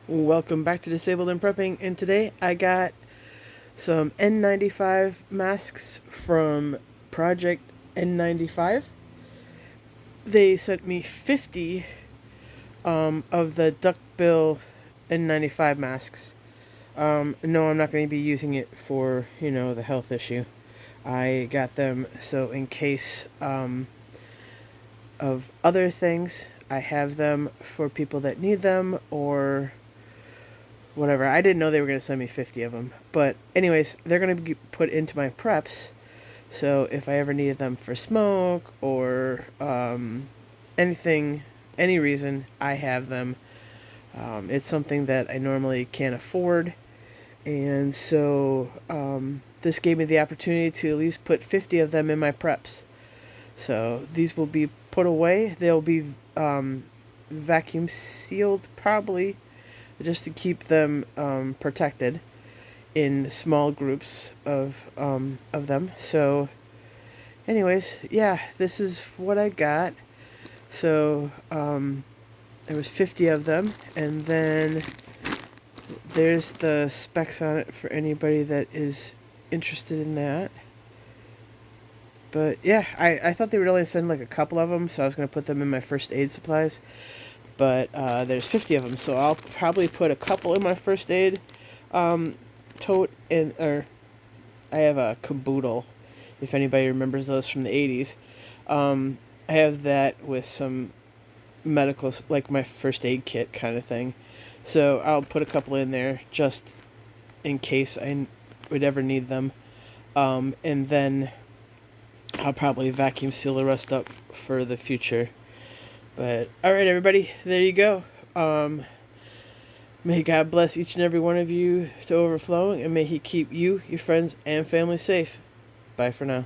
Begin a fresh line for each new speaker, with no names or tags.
Welcome back to Disabled and Prepping, and today I got some N95 masks from Project N95. They sent me 50 of the duckbill N95 masks. No, I'm not going to be using it for, the health issue. I got them so in case of other things, I have them for people that need them or whatever. I didn't know they were going to send me 50 of them. But anyways, they're going to be put into my preps. So if I ever needed them for smoke or anything, any reason, I have them. It's something that I normally can't afford. And so this gave me the opportunity to at least put 50 of them in my preps. So these will be put away. They'll be vacuum sealed probably just to keep them protected in small groups of them. So, anyways, yeah, this is what I got. So there was 50 of them, and then there's the specs on it for anybody that is interested in that. But yeah, I thought they would only send like a couple of them, so I was going to put them in my first aid supplies. But there's 50 of them, so I'll probably put a couple in my first aid tote. Or I have a caboodle, if anybody remembers those from the 80s. I have that with some medical, like my first aid kit kind of thing. So I'll put a couple in there just in case I would ever need them. And then I'll probably vacuum seal the rest up for the future. But alright, everybody, there you go. May God bless each and every one of you to overflowing, and may He keep you, your friends, and family safe. Bye for now.